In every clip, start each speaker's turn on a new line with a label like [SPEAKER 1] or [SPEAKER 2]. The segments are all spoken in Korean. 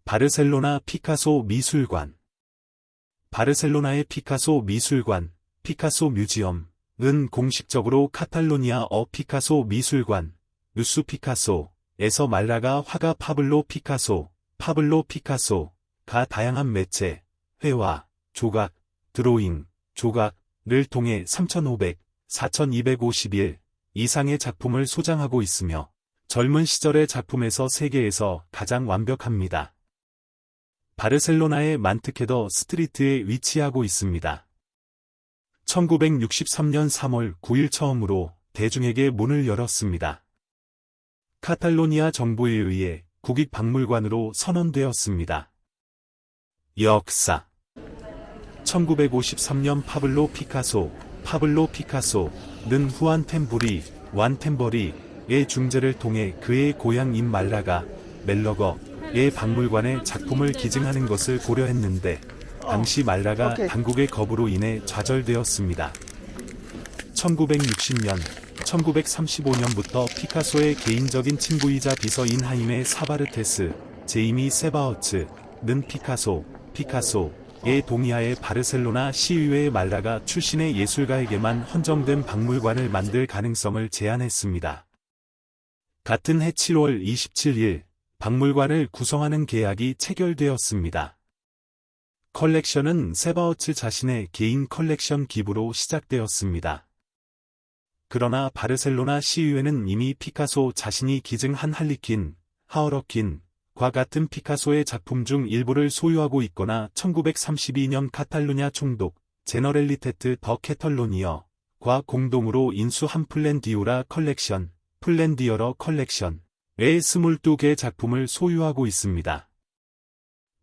[SPEAKER 1] 바르셀로나 피카소 미술관. 바르셀로나의 피카소 미술관, 피카소 뮤지엄은 공식적으로 카탈로니아어 피카소 미술관, 누스 피카소에서 말라가 화가 파블로 피카소가 다양한 매체, 회화, 조각, 드로잉, 조각을 통해 3,500, 4,251 이상의 작품을 소장하고 있으며 젊은 시절의 작품에서 세계에서 가장 완벽합니다. 바르셀로나의 만트케더 스트리트에 위치하고 있습니다. 1963년 3월 9일 처음으로 대중에게 문을 열었습니다. 카탈로니아 정부에 의해 국익박물관으로 선언되었습니다. 역사 1953년 파블로 피카소는 후안 템버리의 중재를 통해 그의 고향인 말라가 멜러거의 박물관에 작품을 기증하는 것을 고려했는데 당시 말라가 당국의 거부로 인해 좌절되었습니다. 1935년부터 피카소의 개인적인 친구이자 비서인 하임의 사바르테스, 제이미 세바어츠는 피카소의 동의하에 바르셀로나 시의회에 말라가 출신의 예술가에게만 헌정된 박물관을 만들 가능성을 제안했습니다. 같은 해 7월 27일, 박물관을 구성하는 계약이 체결되었습니다. 컬렉션은 세바어츠 자신의 개인 컬렉션 기부로 시작되었습니다. 그러나 바르셀로나 시의회는 이미 피카소 자신이 기증한 할리퀸, 하얼어퀸과 같은 피카소의 작품 중 일부를 소유하고 있거나 1932년 카탈루냐 총독, 제너렐리테트 더 캐털로니어과 공동으로 인수한 플랜디오러 컬렉션의 22개 작품을 소유하고 있습니다.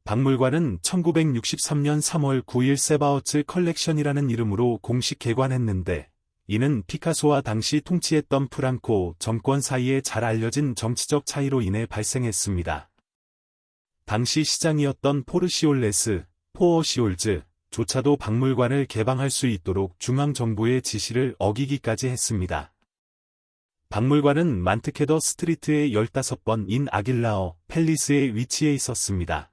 [SPEAKER 1] 박물관은 1963년 3월 9일 세바어츠 컬렉션이라는 이름으로 공식 개관했는데 이는 피카소와 당시 통치했던 프랑코 정권 사이에 잘 알려진 정치적 차이로 인해 발생했습니다. 당시 시장이었던 포어시올즈조차도 박물관을 개방할 수 있도록 중앙정부의 지시를 어기기까지 했습니다. 박물관은 만트케더 스트리트의 15번인 아길라어 팰리스에 위치해 있었습니다.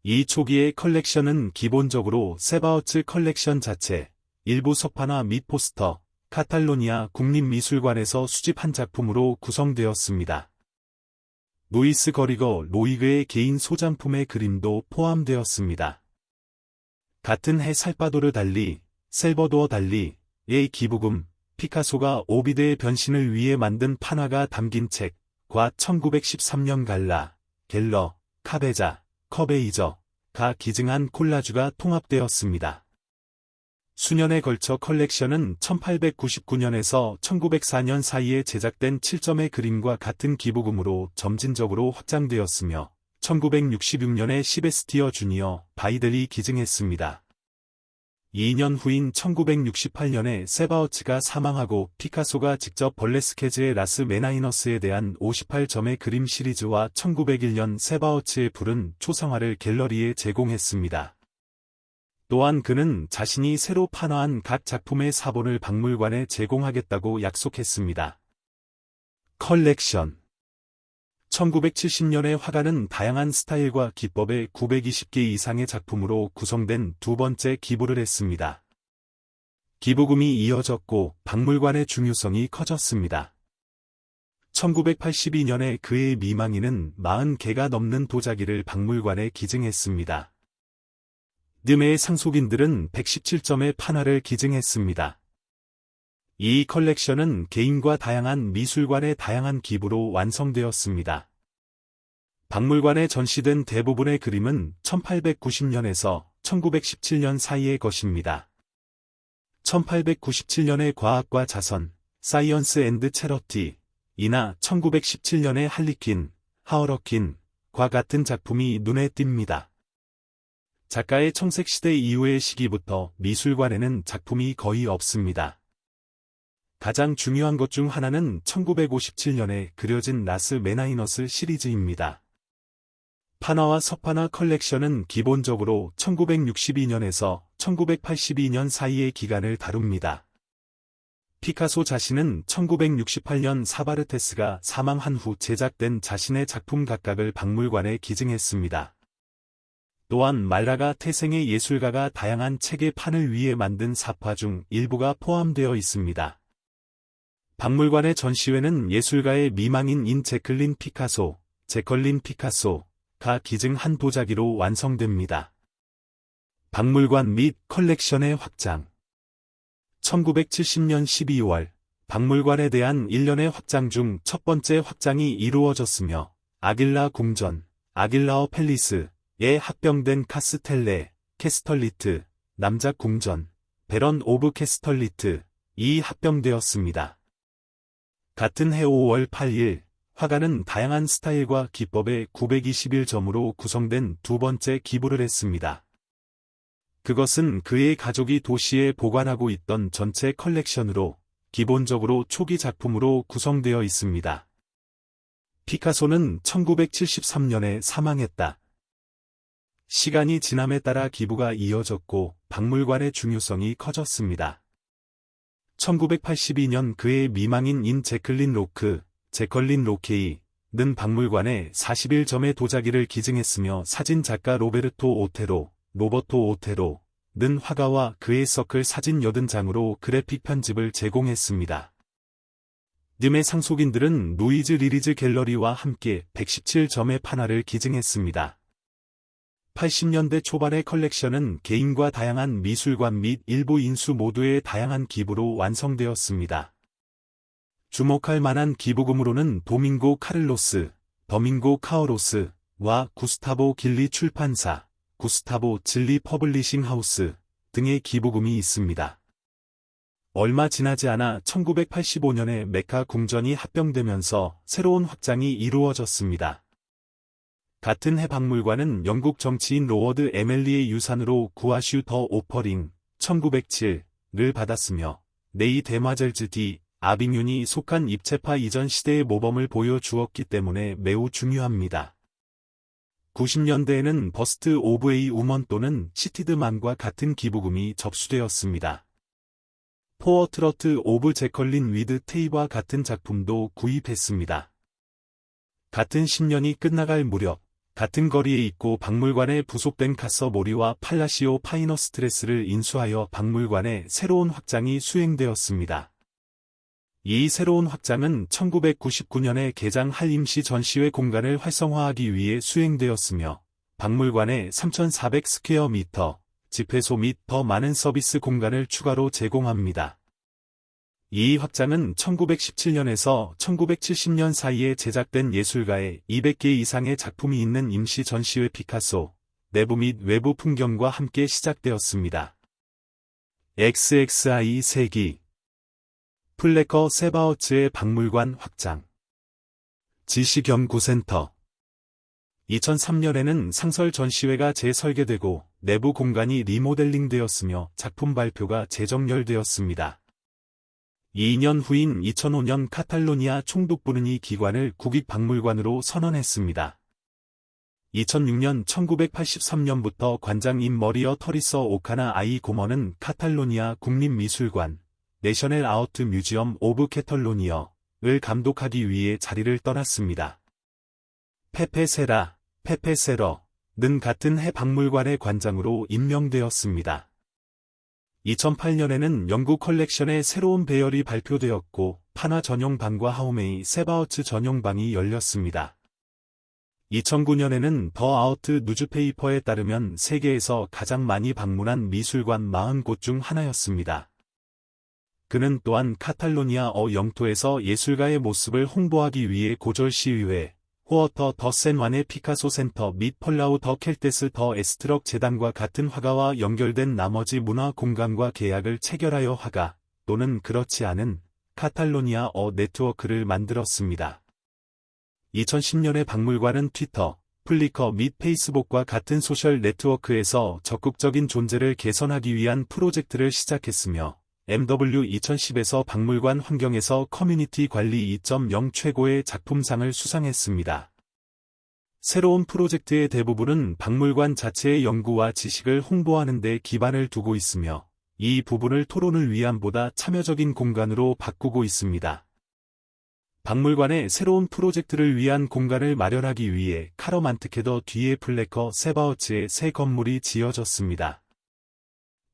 [SPEAKER 1] 이 초기의 컬렉션은 기본적으로 세바어츠 컬렉션 자체, 일부 석판화 및 포스터, 카탈로니아 국립미술관에서 수집한 작품으로 구성되었습니다. 루이스 거리거 로이그의 개인 소장품의 그림도 포함되었습니다. 같은 해 셀버도어 달리의 기부금, 피카소가 오비드의 변신을 위해 만든 판화가 담긴 책과 1913년 갤러, 커베이저가 기증한 콜라주가 통합되었습니다. 수년에 걸쳐 컬렉션은 1899년에서 1904년 사이에 제작된 7점의 그림과 같은 기부금으로 점진적으로 확장되었으며 1966년에 시베스티어 주니어 바이델이 기증했습니다. 2년 후인 1968년에 세바어츠가 사망하고 피카소가 직접 벌레스케즈의 라스 메나이너스에 대한 58점의 그림 시리즈와 1901년 세바어츠의 푸른 초상화를 갤러리에 제공했습니다. 또한 그는 자신이 새로 판화한 각 작품의 사본을 박물관에 제공하겠다고 약속했습니다. 컬렉션 1970년에 화가는 다양한 스타일과 기법의 920개 이상의 작품으로 구성된 두 번째 기부를 했습니다. 기부금이 이어졌고 박물관의 중요성이 커졌습니다. 1982년에 그의 미망인은 40개가 넘는 도자기를 박물관에 기증했습니다. 늠의 상속인들은 117점의 판화를 기증했습니다. 이 컬렉션은 개인과 다양한 미술관의 다양한 기부로 완성되었습니다. 박물관에 전시된 대부분의 그림은 1890년에서 1917년 사이의 것입니다. 1897년의 과학과 자선, 사이언스 앤드 체러티이나 1917년의 할리퀸, 하얼어퀸과 같은 작품이 눈에 띕니다. 작가의 청색시대 이후의 시기부터 미술관에는 작품이 거의 없습니다. 가장 중요한 것 중 하나는 1957년에 그려진 라스 메나이너스 시리즈입니다. 판화와 석판화 컬렉션은 기본적으로 1962년에서 1982년 사이의 기간을 다룹니다. 피카소 자신은 1968년 사바르테스가 사망한 후 제작된 자신의 작품 각각을 박물관에 기증했습니다. 또한 말라가 태생의 예술가가 다양한 책의 판을 위해 만든 사파 중 일부가 포함되어 있습니다. 박물관의 전시회는 예술가의 미망인인 제클린 피카소, 제컬린 피카소가 기증한 도자기로 완성됩니다. 박물관 및 컬렉션의 확장. 1970년 12월 박물관에 대한 일련의 확장 중 첫 번째 확장이 이루어졌으며 아길라 궁전, 아길라어 팰리스에 합병된 카스텔레, 캐스털리트, 남작 궁전, 베런 오브 캐스털리트이 합병되었습니다. 같은 해 5월 8일 화가는 다양한 스타일과 기법의 921점으로 구성된 두 번째 기부를 했습니다. 그것은 그의 가족이 도시에 보관하고 있던 전체 컬렉션으로 기본적으로 초기 작품으로 구성되어 있습니다. 피카소는 1973년에 사망했다. 시간이 지남에 따라 기부가 이어졌고 박물관의 중요성이 커졌습니다. 1982년 그의 미망인인 제클린 로크, 제컬린 로케이는 박물관에 41점의 도자기를 기증했으며 사진작가 로버토 오테로는 화가와 그의 서클 사진 80장으로 그래픽 편집을 제공했습니다. 늠의 상속인들은 루이즈 리리즈 갤러리와 함께 117점의 판화를 기증했습니다. 80년대 초반의 컬렉션은 개인과 다양한 미술관 및 일부 인수 모두의 다양한 기부로 완성되었습니다. 주목할 만한 기부금으로는 도밍고 카를로스, 더밍고 카오로스와 구스타보 길리 출판사, 구스타보 질리 퍼블리싱 하우스 등의 기부금이 있습니다. 얼마 지나지 않아 1985년에 메카 궁전이 합병되면서 새로운 확장이 이루어졌습니다. 같은 해 박물관은 영국 정치인 로워드 에멜리의 유산으로 구아슈 더 오퍼링 1907를 받았으며 네이 데마젤즈 디 아비뇽이 속한 입체파 이전 시대의 모범을 보여주었기 때문에 매우 중요합니다. 90년대에는 버스트 오브 에이 우먼 또는 시티드만과 같은 기부금이 접수되었습니다. 포어트러트 오브 제컬린 위드 테이와 같은 작품도 구입했습니다. 같은 10년이 끝나갈 무렵 같은 거리에 있고 박물관에 부속된 카서 모리와 팔라시오 파이너 스트레스를 인수하여 박물관에 새로운 확장이 수행되었습니다. 이 새로운 확장은 1999년에 개장할 임시 전시회 공간을 활성화하기 위해 수행되었으며 박물관에 3,400 스퀘어 미터, 집회소 및 더 많은 서비스 공간을 추가로 제공합니다. 이 확장은 1917년에서 1970년 사이에 제작된 예술가의 200개 이상의 작품이 있는 임시 전시회 피카소, 내부 및 외부 풍경과 함께 시작되었습니다. XXI 3기 플래커 세바어츠의 박물관 확장 지식연구센터 2003년에는 상설 전시회가 재설계되고 내부 공간이 리모델링되었으며 작품 발표가 재정렬되었습니다. 2년 후인 2005년 카탈로니아 총독부는 이 기관을 국립박물관으로 선언했습니다. 2006년 1983년부터 관장인 머리어 터리서 오카나 아이 고먼은 카탈로니아 국립미술관 내셔널 아트 뮤지엄 오브 캐탈로니아를 감독하기 위해 자리를 떠났습니다. 페페세러는 같은 해 박물관의 관장으로 임명되었습니다. 2008년에는 영국 컬렉션의 새로운 배열이 발표되었고 판화 전용방과 하우메이 세바어츠 전용방이 열렸습니다. 2009년에는 더 아우트 누즈페이퍼에 따르면 세계에서 가장 많이 방문한 미술관 40곳 중 하나였습니다. 그는 또한 카탈로니아 영토에서 예술가의 모습을 홍보하기 위해 고졸시의회, 호어터 더 센완의 피카소 센터 및 펄라우 더 켈테스 더 에스트럭 재단과 같은 화가와 연결된 나머지 문화 공간과 계약을 체결하여 화가 또는 그렇지 않은 카탈로니아 네트워크를 만들었습니다. 2010년에 박물관은 트위터, 플리커 및 페이스북과 같은 소셜 네트워크에서 적극적인 존재를 개선하기 위한 프로젝트를 시작했으며 MW 2010에서 박물관 환경에서 커뮤니티 관리 2.0 최고의 작품상을 수상했습니다. 새로운 프로젝트의 대부분은 박물관 자체의 연구와 지식을 홍보하는 데 기반을 두고 있으며 이 부분을 토론을 위한 보다 참여적인 공간으로 바꾸고 있습니다. 박물관에 새로운 프로젝트를 위한 공간을 마련하기 위해 카러만트케더 뒤에 플래커 세바우츠의 새 건물이 지어졌습니다.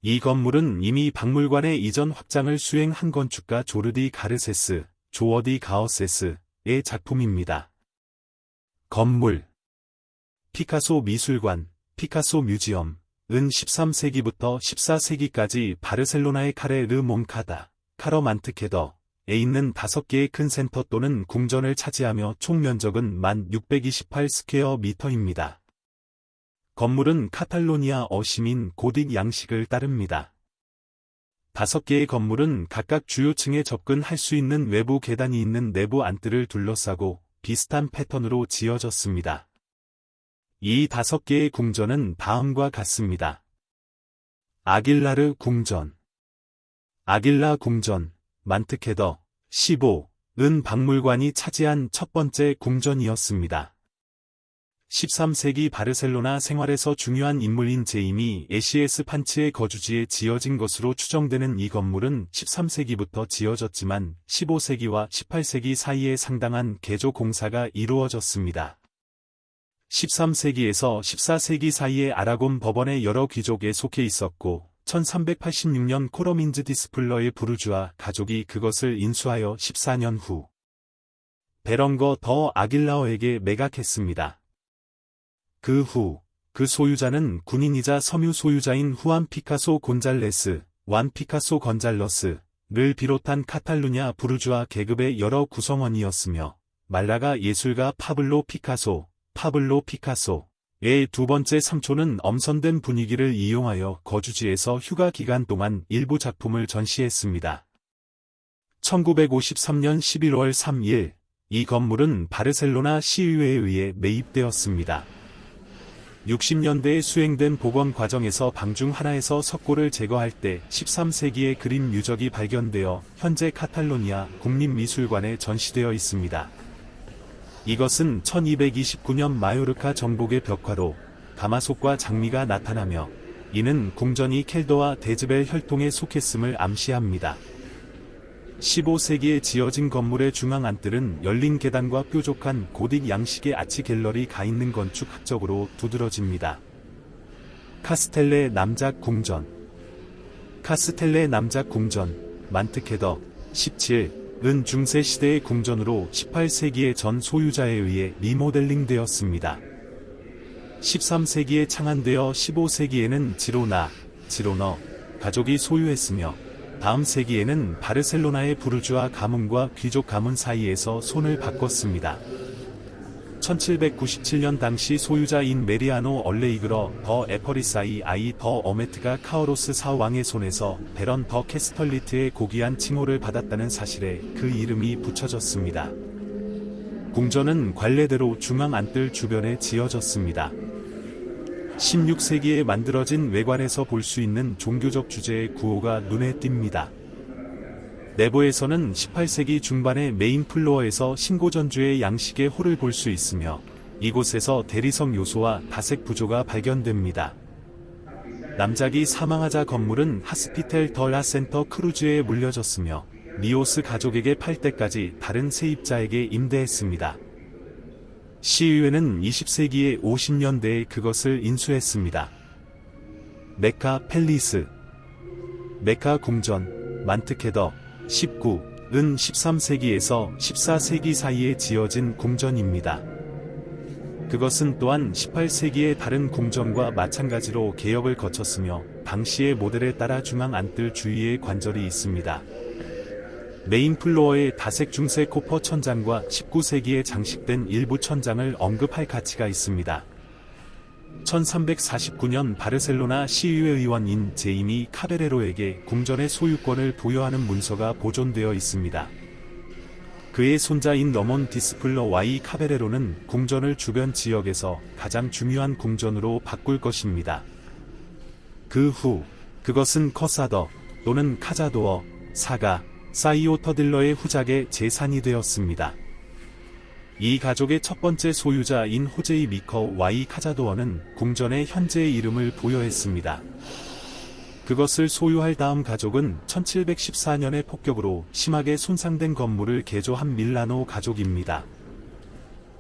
[SPEAKER 1] 이 건물은 이미 박물관의 이전 확장을 수행한 건축가 조르디 가르세스, 조어디 가어세스의 작품입니다. 건물 피카소 미술관, 피카소 뮤지엄 은 13세기부터 14세기까지 바르셀로나의 카레 르 몽카다, 카러만트케더에 있는 5개의 큰 센터 또는 궁전을 차지하며 총 면적은 1628스퀘어 미터입니다. 건물은 카탈로니아어 시민 고딕 양식을 따릅니다. 5개의 건물은 각각 주요 층에 접근할 수 있는 외부 계단이 있는 내부 안뜰을 둘러싸고 비슷한 패턴으로 지어졌습니다. 이 5개의 궁전은 다음과 같습니다. 아길라르 궁전, 아길라 궁전, 만트케더, 15은 박물관이 차지한 첫 번째 궁전이었습니다. 13세기 바르셀로나 생활에서 중요한 인물인 제이미 에시에스 판츠의 거주지에 지어진 것으로 추정되는 이 건물은 13세기부터 지어졌지만 15세기와 18세기 사이에 상당한 개조 공사가 이루어졌습니다. 13세기에서 14세기 사이에 아라곤 법원의 여러 귀족에 속해 있었고 1386년 코러민즈 디스플러의 부르주아 가족이 그것을 인수하여 14년 후 베런거 더 아길라어에게 매각했습니다. 그 후 그 소유자는 군인이자 섬유 소유자인 후안 피카소 곤잘레스, 완 피카소 건잘러스를 비롯한 카탈루냐 부르주아 계급의 여러 구성원이었으며 말라가 예술가 파블로 피카소의 두 번째 삼촌은 엄선된 분위기를 이용하여 거주지에서 휴가 기간 동안 일부 작품을 전시했습니다. 1953년 11월 3일 이 건물은 바르셀로나 시의회에 의해 매입되었습니다. 60년대에 수행된 복원 과정에서 방 중 하나에서 석고를 제거할 때 13세기의 그림 유적이 발견되어 현재 카탈로니아 국립미술관에 전시되어 있습니다. 이것은 1229년 마요르카 정복의 벽화로 가마솥과 장미가 나타나며 이는 궁전이 켈더와 데즈벨 혈통에 속했음을 암시합니다. 15세기에 지어진 건물의 중앙 안뜰은 열린 계단과 뾰족한 고딕 양식의 아치 갤러리가 있는 건축학적으로 두드러집니다. 카스텔레 남작 궁전, 카스텔레 남작 궁전, 만트케더 17은 중세 시대의 궁전으로 18세기의 전 소유자에 의해 리모델링 되었습니다. 13세기에 창안되어 15세기에는 지로너 가족이 소유했으며 다음 세기에는 바르셀로나의 부르주아 가문과 귀족 가문 사이에서 손을 바꿨습니다. 1797년 당시 소유자인 메리아노 얼레이그러 더 에퍼리사이 아이 더 어메트가 카오로스 사왕의 손에서 베런 더 캐스털리트의 고귀한 칭호를 받았다는 사실에 그 이름이 붙여졌습니다. 궁전은 관례대로 중앙 안뜰 주변에 지어졌습니다. 16세기에 만들어진 외관에서 볼 수 있는 종교적 주제의 구호가 눈에 띕니다. 내부에서는 18세기 중반의 메인 플로어에서 신고전주의 양식의 홀을 볼 수 있으며 이곳에서 대리석 요소와 다색 부조가 발견됩니다. 남작이 사망하자 건물은 하스피텔 더 라 센터 크루즈에 물려졌으며 리오스 가족에게 팔 때까지 다른 세입자에게 임대했습니다. 시의회는 20세기의 50년대에 그것을 인수했습니다. 메카 팰리스, 메카 궁전, 만트케더 19은 13세기에서 14세기 사이에 지어진 궁전입니다. 그것은 또한 18세기의 다른 궁전과 마찬가지로 개혁을 거쳤으며 당시의 모델에 따라 중앙 안뜰 주위에 관절이 있습니다. 메인 플로어의 다색 중색 코퍼 천장과 19세기에 장식된 일부 천장을 언급할 가치가 있습니다. 1349년 바르셀로나 시의회 의원인 제이미 카베레로에게 궁전의 소유권을 부여하는 문서가 보존되어 있습니다. 그의 손자인 러몬 디스플러 와이 카베레로는 궁전을 주변 지역에서 가장 중요한 궁전으로 바꿀 것입니다. 그 후 그것은 커사더 또는 카자도어 사가 사이오 터딜러의 후작의 재산이 되었습니다. 이 가족의 첫 번째 소유자인 호제이 미커 와이 카자도어는 궁전에 현재의 이름을 부여했습니다. 그것을 소유할 다음 가족은 1714년의 폭격으로 심하게 손상된 건물을 개조한 밀라노 가족입니다.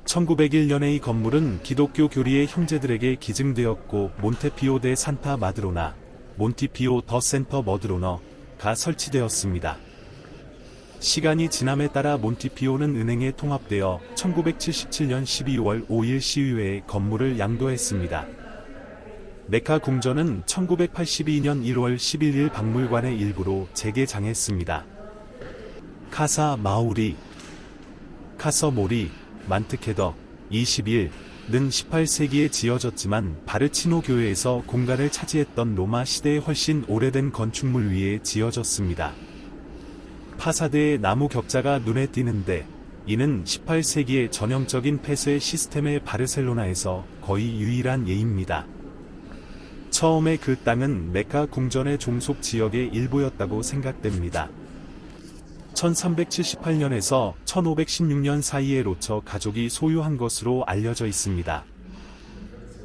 [SPEAKER 1] 1901년에 이 건물은 기독교 교리의 형제들에게 기증되었고 몬테피오 데 산타 마드로나, 몬티피오 더 센터 머드로너가 설치되었습니다. 시간이 지남에 따라 몬티피오는 은행에 통합되어 1977년 12월 5일 시의회에 건물을 양도했습니다. 메카 궁전은 1982년 1월 11일 박물관의 일부로 재개장했습니다. 카사 마우리, 카서 모리, 만트케더, 21는 18세기에 지어졌지만 바르치노 교회에서 공간을 차지했던 로마 시대의 훨씬 오래된 건축물 위에 지어졌습니다. 파사드의 나무 격자가 눈에 띄는데 이는 18세기의 전형적인 폐쇄 시스템의 바르셀로나에서 거의 유일한 예입니다. 처음에 그 땅은 메카 궁전의 종속 지역의 일부였다고 생각됩니다. 1378년에서 1516년 사이에 로처 가족이 소유한 것으로 알려져 있습니다.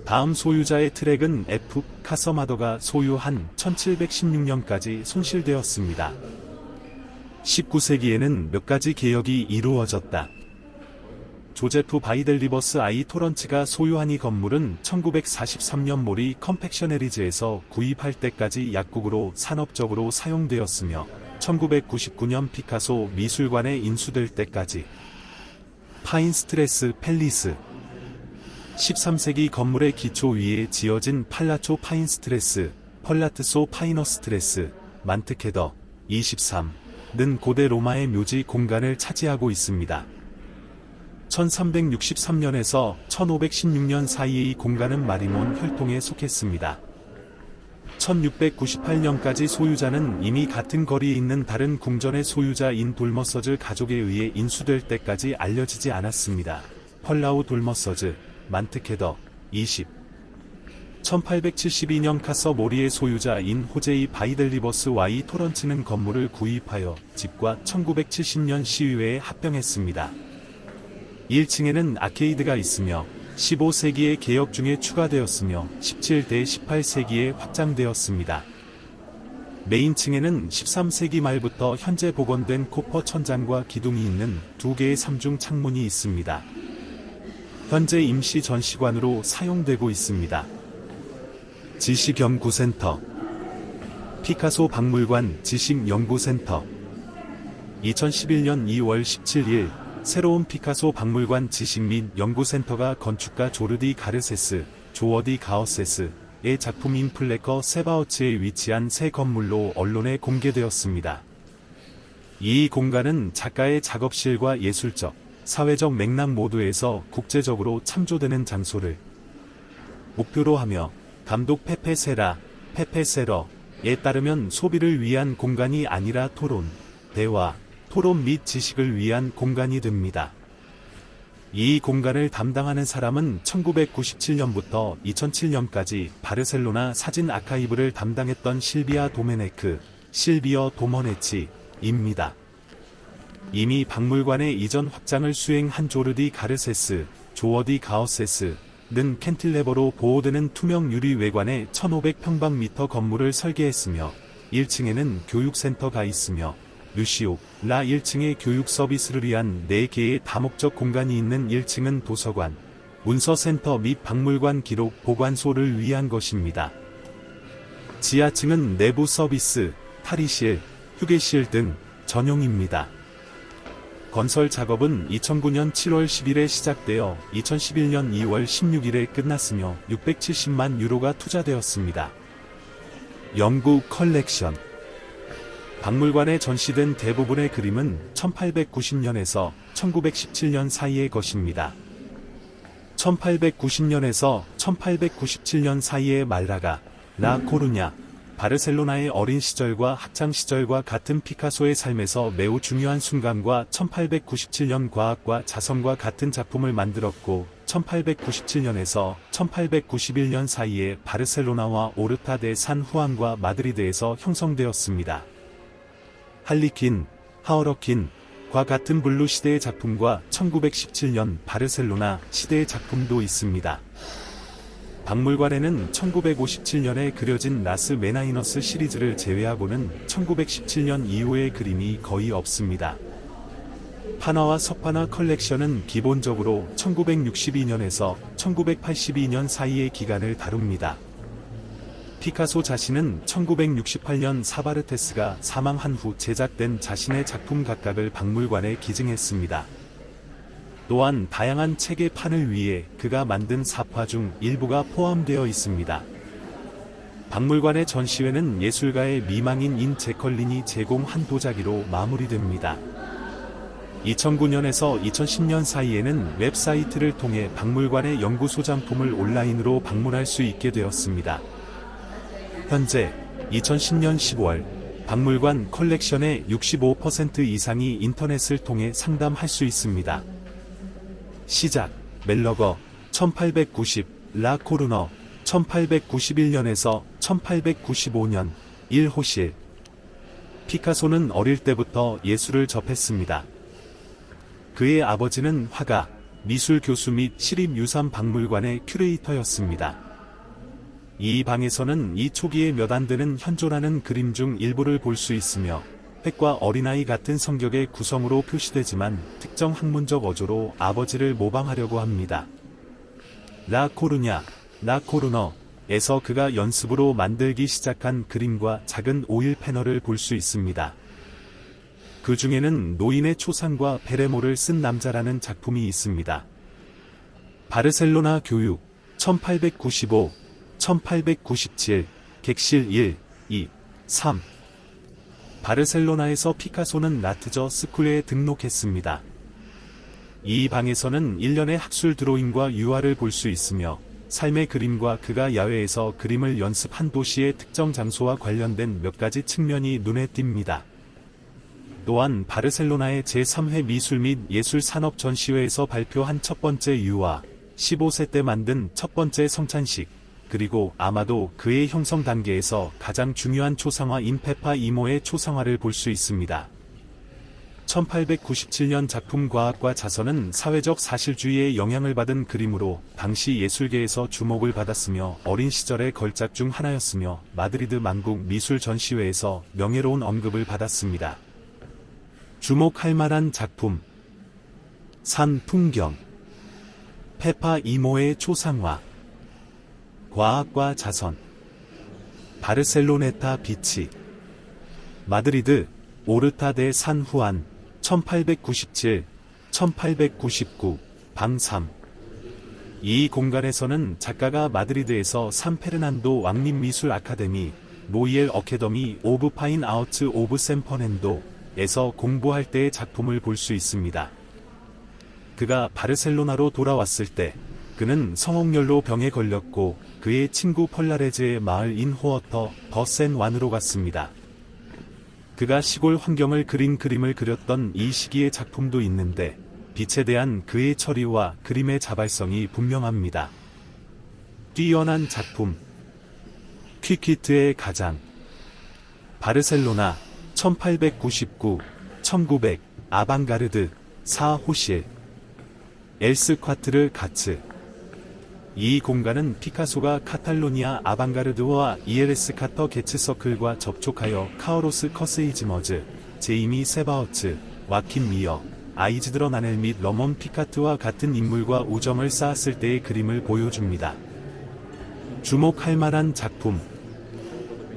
[SPEAKER 1] 다음 소유자의 트랙은 F. 카서마더가 소유한 1716년까지 손실되었습니다. 19세기에는 몇 가지 개혁이 이루어졌다. 조제프 바이델리버스 아이 토런츠가 소유한 이 건물은 1943년 모리 컴팩셔네리즈에서 구입할 때까지 약국으로 산업적으로 사용되었으며 1999년 피카소 미술관에 인수될 때까지 파인스트레스 팰리스 13세기 건물의 기초 위에 지어진 팔라초 파인스트레스, 펄라트소 파이너스트레스, 만트케더 23는 고대 로마의 묘지 공간을 차지하고 있습니다. 1363년에서 1516년 사이의 이 공간은 마리몬 혈통에 속했습니다. 1698년까지 소유자는 이미 같은 거리에 있는 다른 궁전의 소유자인 돌머서즈 가족에 의해 인수될 때까지 알려지지 않았습니다. 펄라우 돌머서즈, 만트케더, 20. 1872년 카서 모리의 소유자인 호제이 바이델리버스 와이 토런츠는 건물을 구입하여 집과 1970년 시의회에 합병했습니다. 1층에는 아케이드가 있으며 15세기의 개혁 중에 추가되었으며 17대 18세기에 확장되었습니다. 메인층에는 13세기 말부터 현재 복원된 코퍼 천장과 기둥이 있는 두 개의 3중 창문이 있습니다. 현재 임시 전시관으로 사용되고 있습니다. 지식연구센터, 피카소 박물관 지식연구센터 2011년 2월 17일 새로운 피카소 박물관 지식 및 연구센터가 건축가 조르디 가르세스, 조어디 가어세스의 작품인 플래커 세바우츠에 위치한 새 건물로 언론에 공개되었습니다. 이 공간은 작가의 작업실과 예술적, 사회적 맥락 모두에서 국제적으로 참조되는 장소를 목표로 하며 감독 페페세러에 따르면 소비를 위한 공간이 아니라 토론, 대화, 토론 및 지식을 위한 공간이 됩니다. 이 공간을 담당하는 사람은 1997년부터 2007년까지 바르셀로나 사진 아카이브를 담당했던 실비어 도머네치입니다. 이미 박물관의 이전 확장을 수행한 조르디 가르세스, 조어디 가어세스는 캔틸레버로 보호되는 투명 유리 외관의 1500평방미터 건물을 설계했으며 1층에는 교육센터가 있으며 루시오, 라 1층의 교육 서비스를 위한 4개의 다목적 공간이 있는 1층은 도서관, 문서센터 및 박물관 기록 보관소를 위한 것입니다. 지하층은 내부 서비스, 탈의실, 휴게실 등 전용입니다. 건설 작업은 2009년 7월 10일에 시작되어 2011년 2월 16일에 끝났으며 670만 유로가 투자되었습니다. 영국 컬렉션 박물관에 전시된 대부분의 그림은 1890년에서 1917년 사이의 것입니다. 1890년에서 1897년 사이의 말라가, 라 코루냐, 바르셀로나의 어린 시절과 학창 시절과 같은 피카소의 삶에서 매우 중요한 순간과 1897년 과학과 자선과 같은 작품을 만들었고 1897년에서 1891년 사이에 바르셀로나와 오르타 데 산 후안과 마드리드에서 형성되었습니다. 할리퀸, 하어러퀸과 같은 블루 시대의 작품과 1917년 바르셀로나 시대의 작품도 있습니다. 박물관에는 1957년에 그려진 라스 메나이너스 시리즈를 제외하고는 1917년 이후의 그림이 거의 없습니다. 판화와 석판화 컬렉션은 기본적으로 1962년에서 1982년 사이의 기간을 다룹니다. 피카소 자신은 1968년 사바르테스가 사망한 후 제작된 자신의 작품 각각을 박물관에 기증했습니다. 또한 다양한 책의 판을 위해 그가 만든 사파 중 일부가 포함되어 있습니다. 박물관의 전시회는 예술가의 미망인 인 제컬린이 제공한 도자기로 마무리됩니다. 2009년에서 2010년 사이에는 웹사이트를 통해 박물관의 연구 소장품을 온라인으로 방문할 수 있게 되었습니다. 현재 2010년 10월 박물관 컬렉션의 65% 이상이 인터넷을 통해 상담할 수 있습니다. 시작, 멜러거, 1890, 라 코르너, 1891년에서 1895년, 1호실. 피카소는 어릴 때부터 예술을 접했습니다. 그의 아버지는 화가, 미술 교수 및 시립유산박물관의 큐레이터였습니다. 이 방에서는 이 초기에 몇 안 되는 현존하는 그림 중 일부를 볼 수 있으며 획과 어린아이 같은 성격의 구성으로 표시되지만 특정 학문적 어조로 아버지를 모방하려고 합니다. 라 코르냐, 라 코르너에서 그가 연습으로 만들기 시작한 그림과 작은 오일 패널을 볼 수 있습니다. 그 중에는 노인의 초상과 베레모를 쓴 남자라는 작품이 있습니다. 바르셀로나 교육, 1895, 1897, 객실 1, 2, 3. 바르셀로나에서 피카소는 라트저 스쿨에 등록했습니다. 이 방에서는 일련의 학술 드로잉과 유화를 볼 수 있으며 삶의 그림과 그가 야외에서 그림을 연습한 도시의 특정 장소와 관련된 몇 가지 측면이 눈에 띕니다. 또한 바르셀로나의 제3회 미술 및 예술 산업 전시회에서 발표한 첫 번째 유화, 15세 때 만든 첫 번째 성찬식, 그리고 아마도 그의 형성 단계에서 가장 중요한 초상화인 페파 이모의 초상화를 볼 수 있습니다. 1897년 작품 과학과 자선은 사회적 사실주의의 영향을 받은 그림으로 당시 예술계에서 주목을 받았으며 어린 시절의 걸작 중 하나였으며 마드리드 만국 미술 전시회에서 명예로운 언급을 받았습니다. 주목할 만한 작품, 산 풍경, 페파 이모의 초상화, 과학과 자선, 바르셀로네타 비치, 마드리드, 오르타 데 산 후안, 1897, 1899, 방 3. 이 공간에서는 작가가 마드리드에서 산 페르난도 왕립미술 아카데미, 로이엘 어캐더미 오브 파인 아우츠 오브 샌 퍼넨도에서 공부할 때의 작품을 볼 수 있습니다. 그가 바르셀로나로 돌아왔을 때 그는 성홍열로 병에 걸렸고 그의 친구 펄라레즈의 마을인 호어터 더 센 완으로 갔습니다. 그가 시골 환경을 그린 그림을 그렸던 이 시기의 작품도 있는데 빛에 대한 그의 처리와 그림의 자발성이 분명합니다. 뛰어난 작품, 퀴퀴트의 가장, 바르셀로나, 1899, 1900, 아방가르드, 4호실, 엘스콰트르 가츠. 이 공간은 피카소가 카탈로니아 아방가르드와 이에레스 카터 게츠 서클과 접촉하여 카오로스 커스이즈머즈, 제이미 세바어츠, 와킨 미어, 아이즈드러 나넬 및 러먼 피카트와 같은 인물과 우정을 쌓았을 때의 그림을 보여줍니다. 주목할 만한 작품,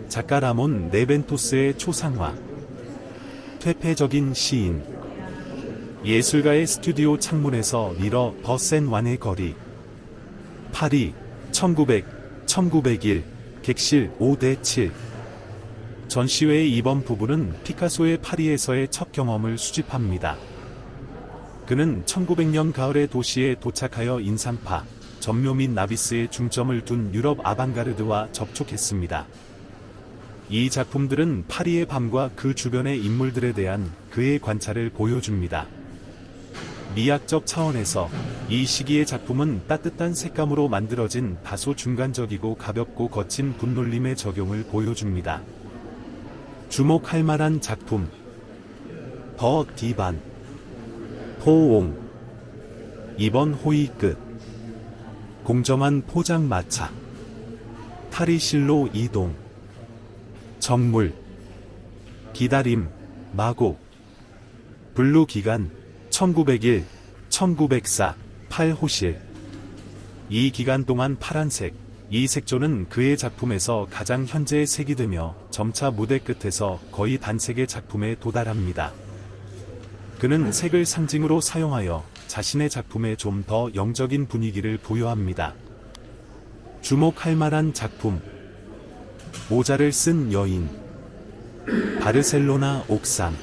[SPEAKER 1] 작가 라몬 네벤토스의 초상화, 퇴폐적인 시인, 예술가의 스튜디오 창문에서 미러 더 센 완의 거리, 파리, 1900, 1901, 객실 5대 7. 전시회의 이번 부분은 피카소의 파리에서의 첫 경험을 수집합니다. 그는 1900년 가을에 도시에 도착하여 인상파, 전묘 및 나비스에 중점을 둔 유럽 아방가르드와 접촉했습니다. 이 작품들은 파리의 밤과 그 주변의 인물들에 대한 그의 관찰을 보여줍니다. 미학적 차원에서 이 시기의 작품은 따뜻한 색감으로 만들어진 다소 중간적이고 가볍고 거친 분놀림의 적용을 보여줍니다. 주목할 만한 작품, 더 디반, 포옹, 이번 호의 끝, 공정한 포장마차, 탈의실로 이동, 정물, 기다림, 마곡, 블루기간, 1901, 1904, 8호실. 이 기간 동안 파란색, 이 색조는 그의 작품에서 가장 현재의 색이 되며 점차 무대 끝에서 거의 단색의 작품에 도달합니다. 그는 색을 상징으로 사용하여 자신의 작품에 좀 더 영적인 분위기를 부여합니다. 주목할 만한 작품. 모자를 쓴 여인, 바르셀로나 옥상,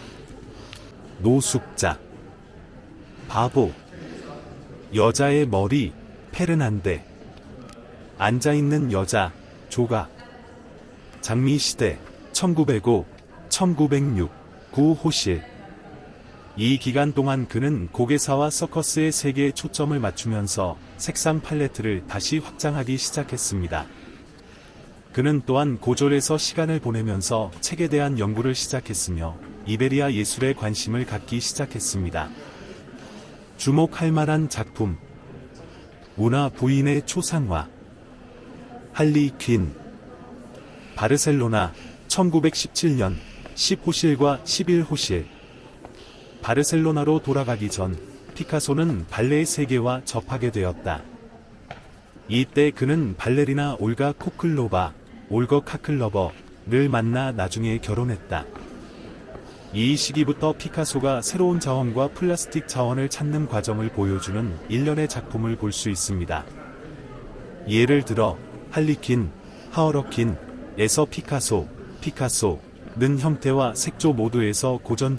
[SPEAKER 1] 노숙자, 바보, 여자의 머리, 페르난데, 앉아있는 여자, 조각, 장미시대, 1905, 1906, 9호실. 이 기간 동안 그는 고개사와 서커스의 세계에 초점을 맞추면서 색상 팔레트를 다시 확장하기 시작했습니다. 그는 또한 고졸에서 시간을 보내면서 책에 대한 연구를 시작했으며 이베리아 예술에 관심을 갖기 시작했습니다. 주목할 만한 작품. 문화 부인의 초상화, 할리 퀸, 바르셀로나, 1917년, 10호실과 11호실. 바르셀로나로 돌아가기 전 피카소는 발레의 세계와 접하게 되었다. 이때 그는 발레리나 올가 코클로바, 올거 카클러버를 만나 나중에 결혼했다. 이 시기부터 피카소가 새로운 자원과 플라스틱 자원을 찾는 과정을 보여주는 일련의 작품을 볼 수 있습니다. 예를 들어 할리퀸, 하얼러퀸에서 피카소는 형태와 색조 모두에서 고전